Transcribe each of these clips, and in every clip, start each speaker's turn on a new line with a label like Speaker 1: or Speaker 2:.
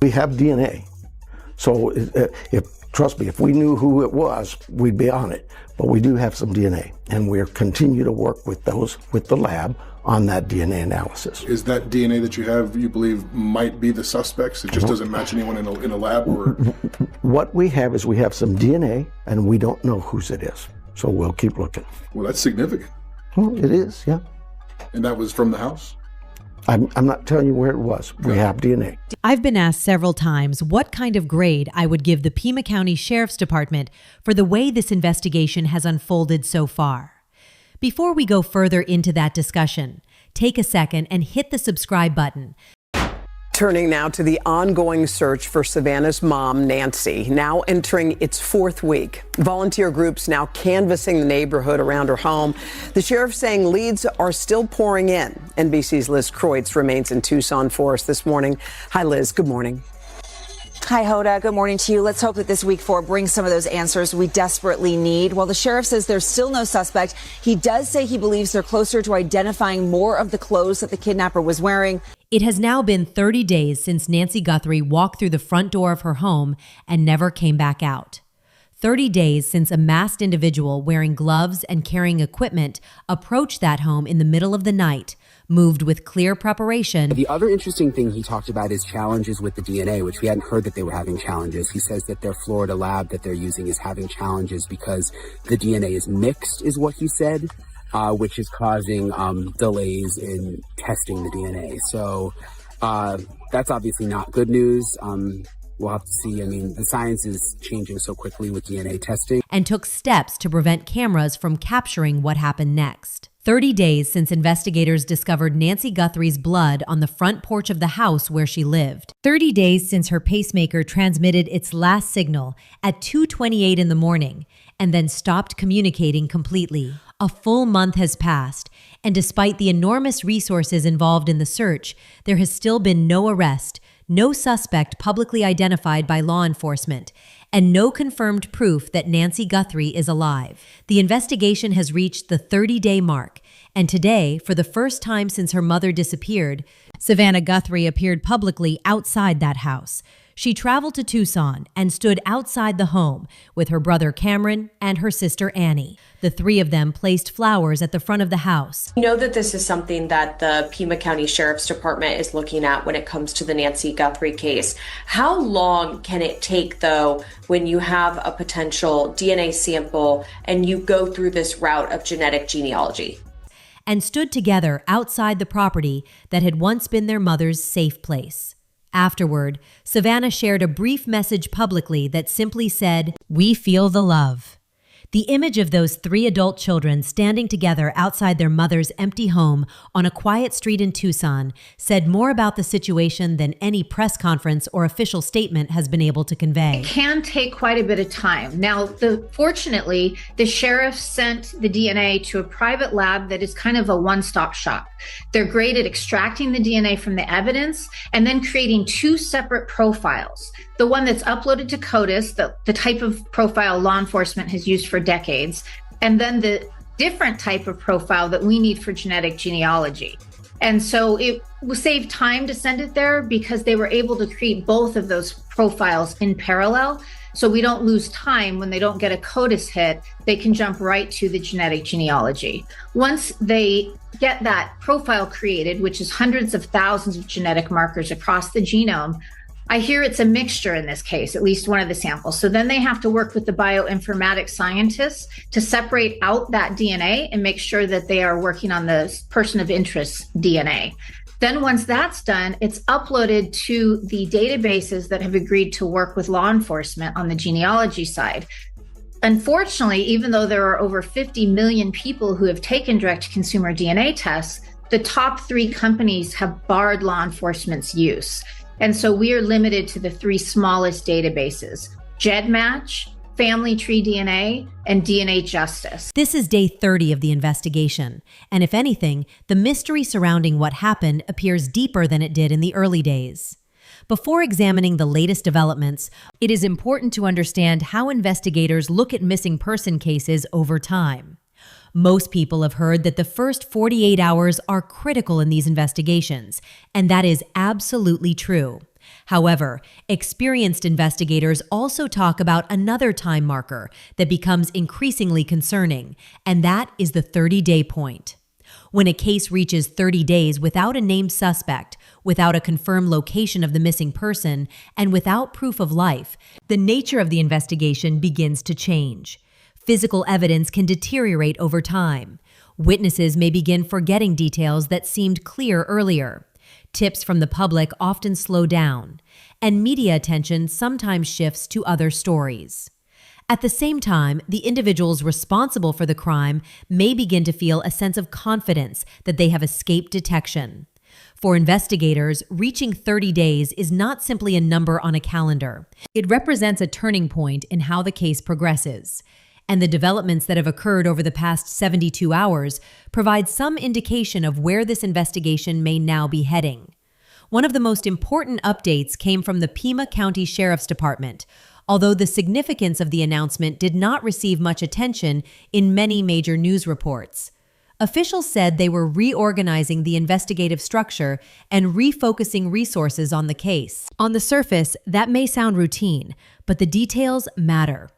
Speaker 1: We have DNA. So trust me, if we knew who it was, we'd be on it. But we do have some DNA, and we're continue to work with the lab on that DNA analysis.
Speaker 2: Is that DNA that you have, you believe, might be the suspects? It just doesn't match anyone in a lab? Or
Speaker 1: what we have is we have some DNA, and we don't know whose it is. So we'll keep looking.
Speaker 2: Well, that's significant.
Speaker 1: Well, it is, yeah.
Speaker 2: And that was from the house?
Speaker 1: I'm not telling you where it was. We have DNA.
Speaker 3: I've been asked several times what kind of grade I would give the Pima County Sheriff's Department for the way this investigation has unfolded so far. Before we go further into that discussion, take a second and hit the subscribe button.
Speaker 4: Turning now to the ongoing search for Savannah's mom, Nancy, now entering its 4th week. Volunteer groups now canvassing the neighborhood around her home. The sheriff saying leads are still pouring in. NBC's Liz Kreutz remains in Tucson for us this morning. Hi, Liz. Good morning.
Speaker 5: Hi, Hoda. Good morning to you. Let's hope that this week 4 brings some of those answers we desperately need. While the sheriff says there's still no suspect, he does say he believes they're closer to identifying more of the clothes that the kidnapper was wearing.
Speaker 3: It has now been 30 days since Nancy Guthrie walked through the front door of her home and never came back out. 30 days since a masked individual wearing gloves and carrying equipment approached that home in the middle of the night, moved with clear preparation.
Speaker 6: The other interesting thing he talked about is challenges with the DNA, which we hadn't heard that they were having challenges. He says that their Florida lab that they're using is having challenges because the DNA is mixed, is what he said, which is causing delays in testing the DNA. So that's obviously not good news. We'll have to see. I mean, the science is changing so quickly with DNA testing.
Speaker 3: And took steps to prevent cameras from capturing what happened next. 30 days since investigators discovered Nancy Guthrie's blood on the front porch of the house where she lived. 30 days since her pacemaker transmitted its last signal at 2:28 in the morning and then stopped communicating completely. A full month has passed, and despite the enormous resources involved in the search, there has still been no arrest, no suspect publicly identified by law enforcement, and no confirmed proof that Nancy Guthrie is alive. The investigation has reached the 30-day mark, and today, for the first time since her mother disappeared, Savannah Guthrie appeared publicly outside that house. She traveled to Tucson and stood outside the home with her brother Cameron and her sister Annie. The 3 of them placed flowers at the front of the house.
Speaker 7: We know that this is something that the Pima County Sheriff's Department is looking at when it comes to the Nancy Guthrie case. How long can it take, though, when you have a potential DNA sample and you go through this route of genetic genealogy?
Speaker 3: And stood together outside the property that had once been their mother's safe place. Afterward, Savannah shared a brief message publicly that simply said, "We feel the love." The image of those 3 adult children standing together outside their mother's empty home on a quiet street in Tucson said more about the situation than any press conference or official statement has been able to convey.
Speaker 8: It can take quite a bit of time. Now, fortunately, the sheriff sent the DNA to a private lab that is kind of a one-stop shop. They're great at extracting the DNA from the evidence and then creating 2 separate profiles. The one that's uploaded to CODIS, the type of profile law enforcement has used for decades, and then the different type of profile that we need for genetic genealogy. And so it will save time to send it there because they were able to create both of those profiles in parallel. So we don't lose time when they don't get a CODIS hit, they can jump right to the genetic genealogy. Once they get that profile created, which is hundreds of thousands of genetic markers across the genome, I hear it's a mixture in this case, at least one of the samples. So then they have to work with the bioinformatics scientists to separate out that DNA and make sure that they are working on the person of interest DNA. Then once that's done, it's uploaded to the databases that have agreed to work with law enforcement on the genealogy side. Unfortunately, even though there are over 50 million people who have taken direct-to-consumer DNA tests, the top 3 companies have barred law enforcement's use. And so we are limited to the 3 smallest databases: GEDmatch, Family Tree DNA, and DNA Justice.
Speaker 3: This is day 30 of the investigation, and if anything, the mystery surrounding what happened appears deeper than it did in the early days. Before examining the latest developments, it is important to understand how investigators look at missing person cases over time. Most people have heard that the first 48 hours are critical in these investigations, and that is absolutely true. However, experienced investigators also talk about another time marker that becomes increasingly concerning, and that is the 30-day point. When a case reaches 30 days without a named suspect, without a confirmed location of the missing person, and without proof of life, the nature of the investigation begins to change. Physical evidence can deteriorate over time. Witnesses may begin forgetting details that seemed clear earlier. Tips from the public often slow down, and media attention sometimes shifts to other stories. At the same time, the individuals responsible for the crime may begin to feel a sense of confidence that they have escaped detection. For investigators, reaching 30 days is not simply a number on a calendar. It represents a turning point in how the case progresses. And the developments that have occurred over the past 72 hours provide some indication of where this investigation may now be heading. One of the most important updates came from the Pima County Sheriff's Department, although the significance of the announcement did not receive much attention in many major news reports. Officials said they were reorganizing the investigative structure and refocusing resources on the case. On the surface, that may sound routine, but the details matter.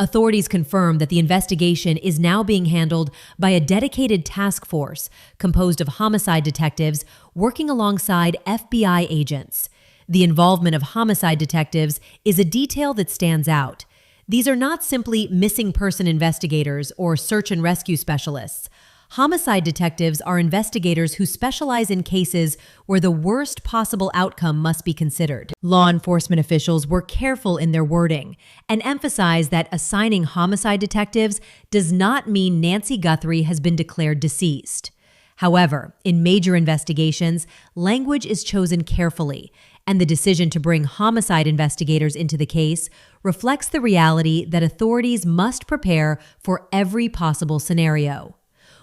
Speaker 3: Authorities confirmed that the investigation is now being handled by a dedicated task force composed of homicide detectives working alongside FBI agents. The involvement of homicide detectives is a detail that stands out. These are not simply missing person investigators or search and rescue specialists. Homicide detectives are investigators who specialize in cases where the worst possible outcome must be considered. Law enforcement officials were careful in their wording and emphasized that assigning homicide detectives does not mean Nancy Guthrie has been declared deceased. However, in major investigations, language is chosen carefully, and the decision to bring homicide investigators into the case reflects the reality that authorities must prepare for every possible scenario.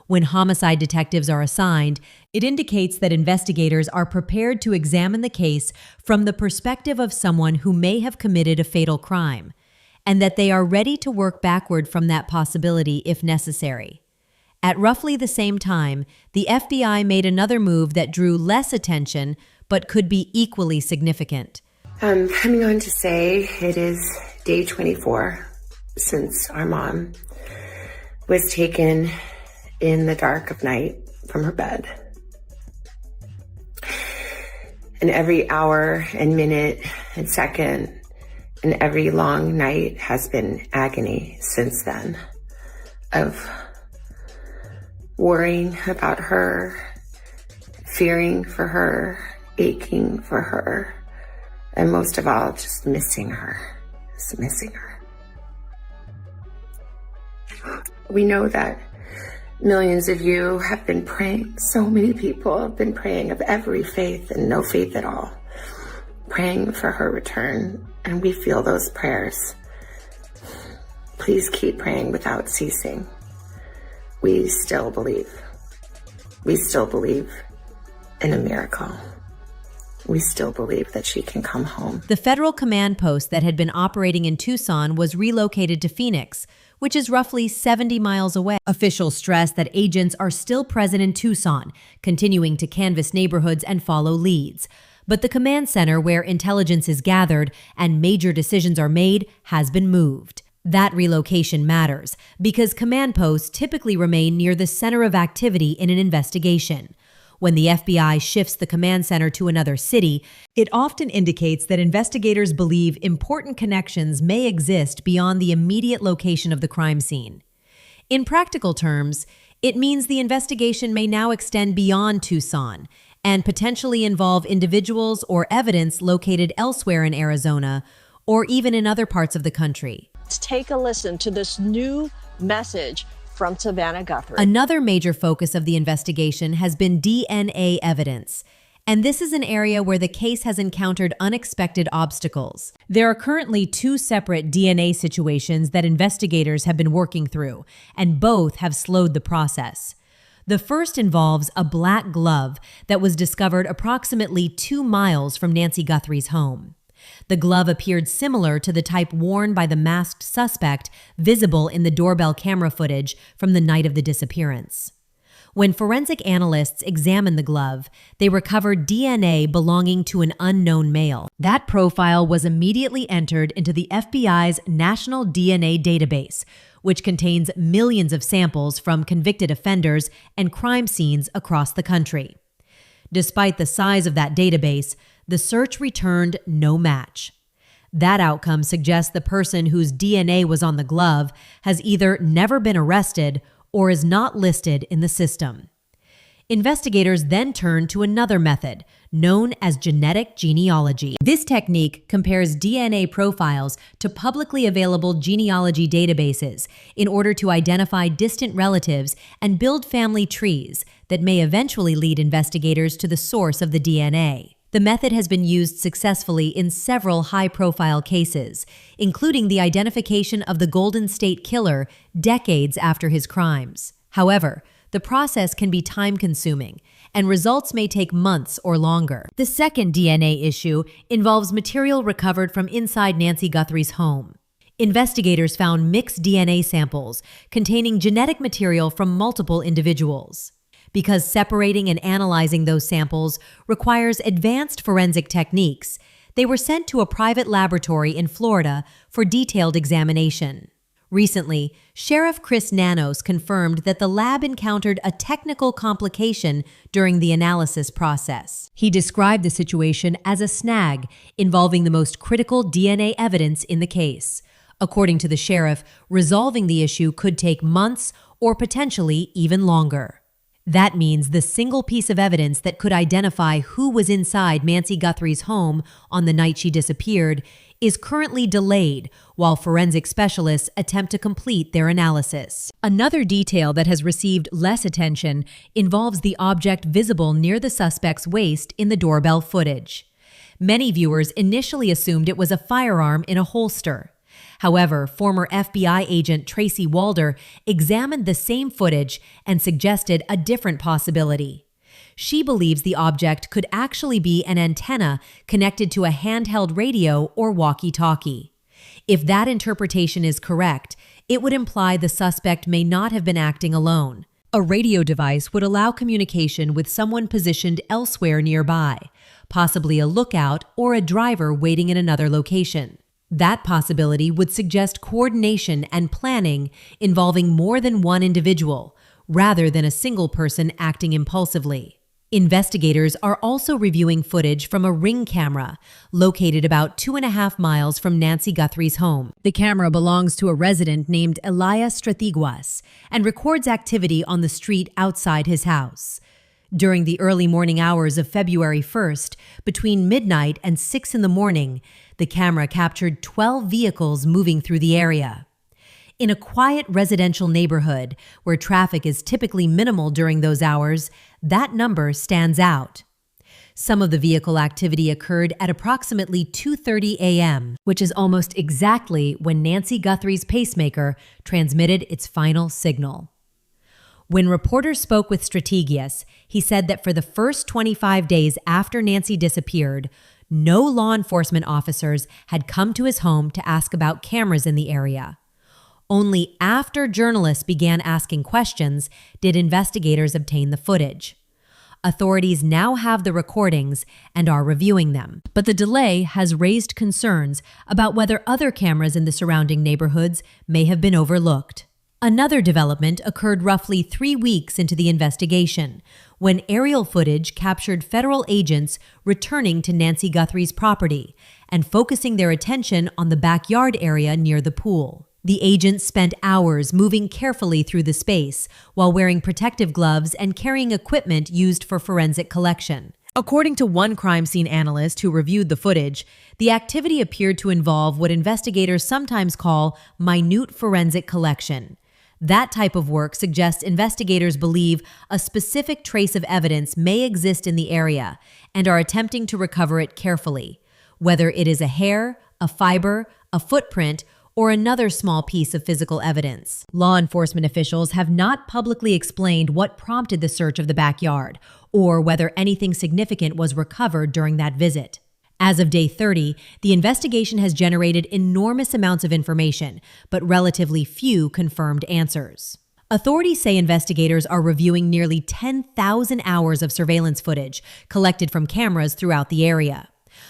Speaker 3: When homicide detectives are assigned, it indicates that investigators are prepared to examine the case from the perspective of someone who may have committed a fatal crime, and that they are ready to work backward from that possibility if necessary. At roughly the same time, the FBI made another move that drew less attention but could be equally significant.
Speaker 9: I'm coming on to say it is day 24 since our mom was taken in the dark of night from her bed. And every hour and minute and second and every long night has been agony since then of worrying about her, fearing for her, aching for her, and most of all, just missing her, We know that millions of you have been praying. So many people have been praying of every faith and no faith at all, praying for her return, and we feel those prayers. Please keep praying without ceasing. We still believe. We still believe in a miracle. We still believe that she can come home.
Speaker 3: The federal command post that had been operating in Tucson was relocated to Phoenix, which is roughly 70 miles away. Officials stress that agents are still present in Tucson, continuing to canvass neighborhoods and follow leads. But the command center where intelligence is gathered and major decisions are made has been moved. That relocation matters because command posts typically remain near the center of activity in an investigation. When the FBI shifts the command center to another city, it often indicates that investigators believe important connections may exist beyond the immediate location of the crime scene. In practical terms, it means the investigation may now extend beyond Tucson and potentially involve individuals or evidence located elsewhere in Arizona or even in other parts of the country.
Speaker 10: Let's take a listen to this new message from Savannah Guthrie.
Speaker 3: Another major focus of the investigation has been DNA evidence, and this is an area where the case has encountered unexpected obstacles. There are currently two separate DNA situations that investigators have been working through, and both have slowed the process. The first involves a black glove that was discovered approximately 2 miles from Nancy Guthrie's home. The glove appeared similar to the type worn by the masked suspect visible in the doorbell camera footage from the night of the disappearance. When forensic analysts examined the glove, they recovered DNA belonging to an unknown male. That profile was immediately entered into the FBI's National DNA Database, which contains millions of samples from convicted offenders and crime scenes across the country. Despite the size of that database, the search returned no match. That outcome suggests the person whose DNA was on the glove has either never been arrested or is not listed in the system. Investigators then turned to another method, known as genetic genealogy. This technique compares DNA profiles to publicly available genealogy databases in order to identify distant relatives and build family trees that may eventually lead investigators to the source of the DNA. The method has been used successfully in several high-profile cases, including the identification of the Golden State Killer decades after his crimes. However, the process can be time-consuming, and results may take months or longer. The second DNA issue involves material recovered from inside Nancy Guthrie's home. Investigators found mixed DNA samples containing genetic material from multiple individuals. Because separating and analyzing those samples requires advanced forensic techniques, they were sent to a private laboratory in Florida for detailed examination. Recently, Sheriff Chris Nanos confirmed that the lab encountered a technical complication during the analysis process. He described the situation as a snag involving the most critical DNA evidence in the case. According to the sheriff, resolving the issue could take months or potentially even longer. That means the single piece of evidence that could identify who was inside Nancy Guthrie's home on the night she disappeared is currently delayed while forensic specialists attempt to complete their analysis. Another detail that has received less attention involves the object visible near the suspect's waist in the doorbell footage. Many viewers initially assumed it was a firearm in a holster. However, former FBI agent Tracy Walder examined the same footage and suggested a different possibility. She believes the object could actually be an antenna connected to a handheld radio or walkie-talkie. If that interpretation is correct, it would imply the suspect may not have been acting alone. A radio device would allow communication with someone positioned elsewhere nearby, possibly a lookout or a driver waiting in another location. That possibility would suggest coordination and planning involving more than one individual, rather than a single person acting impulsively. Investigators are also reviewing footage from a Ring camera located about 2.5 miles from Nancy Guthrie's home. The camera belongs to a resident named Elias Strathiguas and records activity on the street outside his house. During the early morning hours of February 1st, between midnight and 6 in the morning, the camera captured 12 vehicles moving through the area. In a quiet residential neighborhood where traffic is typically minimal during those hours, that number stands out. Some of the vehicle activity occurred at approximately 2:30 a.m., which is almost exactly when Nancy Guthrie's pacemaker transmitted its final signal. When reporters spoke with Strategius, he said that for the first 25 days after Nancy disappeared, no law enforcement officers had come to his home to ask about cameras in the area. Only after journalists began asking questions did investigators obtain the footage. Authorities now have the recordings and are reviewing them, but the delay has raised concerns about whether other cameras in the surrounding neighborhoods may have been overlooked. Another development occurred roughly 3 weeks into the investigation, when aerial footage captured federal agents returning to Nancy Guthrie's property and focusing their attention on the backyard area near the pool. The agents spent hours moving carefully through the space while wearing protective gloves and carrying equipment used for forensic collection. According to one crime scene analyst who reviewed the footage, the activity appeared to involve what investigators sometimes call minute forensic collection. That type of work suggests investigators believe a specific trace of evidence may exist in the area and are attempting to recover it carefully, whether it is a hair, a fiber, a footprint, or another small piece of physical evidence. Law enforcement officials have not publicly explained what prompted the search of the backyard or whether anything significant was recovered during that visit. As of day 30, the investigation has generated enormous amounts of information, but relatively few confirmed answers. Authorities say investigators are reviewing nearly 10,000 hours of surveillance footage collected from cameras throughout the area.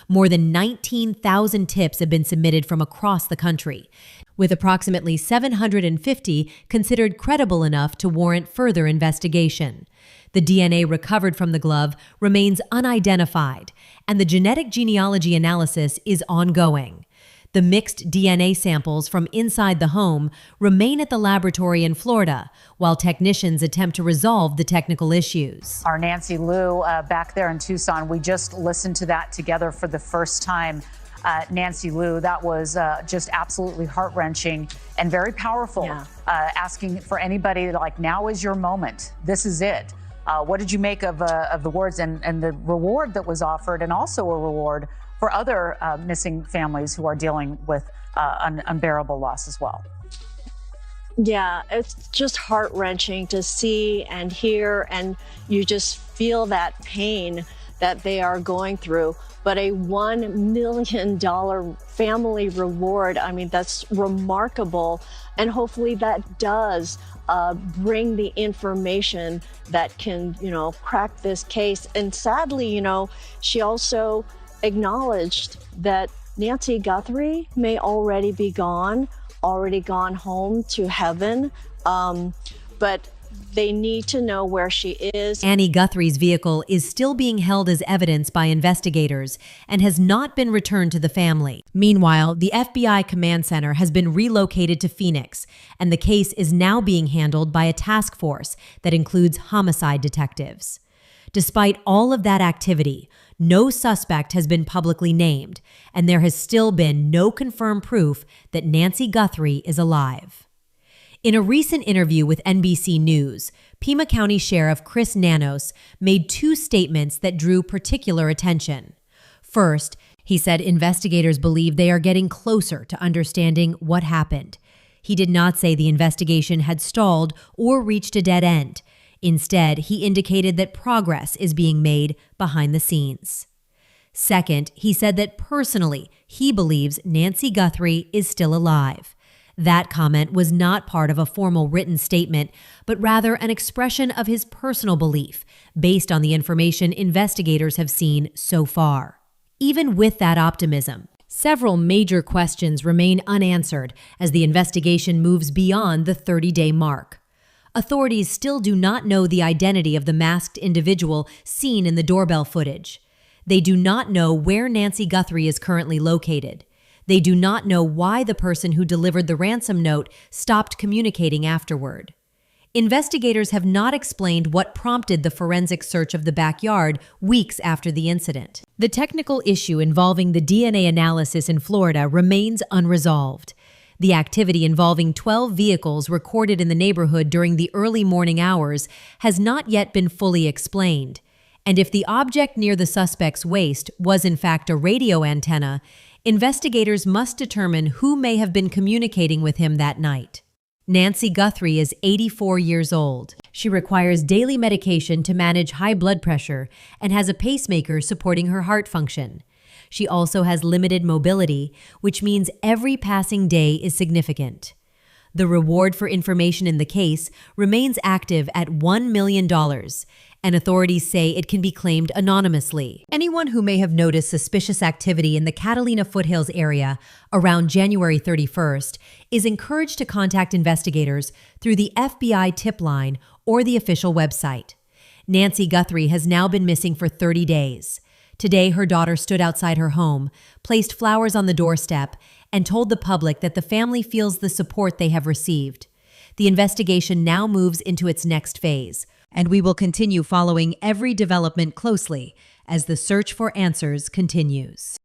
Speaker 3: More than 19,000 tips have been submitted from across the country, with approximately 750 considered credible enough to warrant further investigation. The DNA recovered from the glove remains unidentified, and the genetic genealogy analysis is ongoing. The mixed DNA samples from inside the home remain at the laboratory in Florida, while technicians attempt to resolve the technical issues.
Speaker 11: Our Nancy Lou back there in Tucson, we just listened to that together for the first time. Nancy Lou, that was just absolutely heart-wrenching and very powerful.
Speaker 10: Yeah.
Speaker 11: Asking for anybody, like, now is your moment. This is it. What did you make of the words and the reward that was offered, and also a reward for other missing families who are dealing with unbearable loss as well?
Speaker 10: Yeah, it's just heart-wrenching to see and hear, and you just feel that pain that they are going through. But a $1 million family reward, I mean, that's remarkable. And hopefully that does bring the information that can, crack this case. And sadly, she also acknowledged that Nancy Guthrie may already be gone home to heaven, but they need to know where she is.
Speaker 3: Annie Guthrie's vehicle is still being held as evidence by investigators and has not been returned to the family. Meanwhile, the FBI command center has been relocated to Phoenix, and the case is now being handled by a task force that includes homicide detectives. Despite all of that activity, no suspect has been publicly named, and there has still been no confirmed proof that Nancy Guthrie is alive. In a recent interview with NBC News, Pima County Sheriff Chris Nanos made two statements that drew particular attention. First, he said investigators believe they are getting closer to understanding what happened. He did not say the investigation had stalled or reached a dead end. Instead, he indicated that progress is being made behind the scenes. Second, he said that personally, he believes Nancy Guthrie is still alive. That comment was not part of a formal written statement, but rather an expression of his personal belief based on the information investigators have seen so far. Even with that optimism, several major questions remain unanswered as the investigation moves beyond the 30-day mark. Authorities still do not know the identity of the masked individual seen in the doorbell footage. They do not know where Nancy Guthrie is currently located. They do not know why the person who delivered the ransom note stopped communicating afterward. Investigators have not explained what prompted the forensic search of the backyard weeks after the incident. The technical issue involving the DNA analysis in Florida remains unresolved. The activity involving 12 vehicles recorded in the neighborhood during the early morning hours has not yet been fully explained. And if the object near the suspect's waist was in fact a radio antenna, investigators must determine who may have been communicating with him that night. Nancy Guthrie is 84 years old. She requires daily medication to manage high blood pressure and has a pacemaker supporting her heart function. She also has limited mobility, which means every passing day is significant. The reward for information in the case remains active at $1 million, and authorities say it can be claimed anonymously. Anyone who may have noticed suspicious activity in the Catalina foothills area around January 31st is encouraged to contact investigators through the FBI tip line or the official website. Nancy Guthrie has now been missing for 30 days. Today, her daughter stood outside her home, placed flowers on the doorstep, and told the public that the family feels the support they have received. The investigation now moves into its next phase, and we will continue following every development closely as the search for answers continues.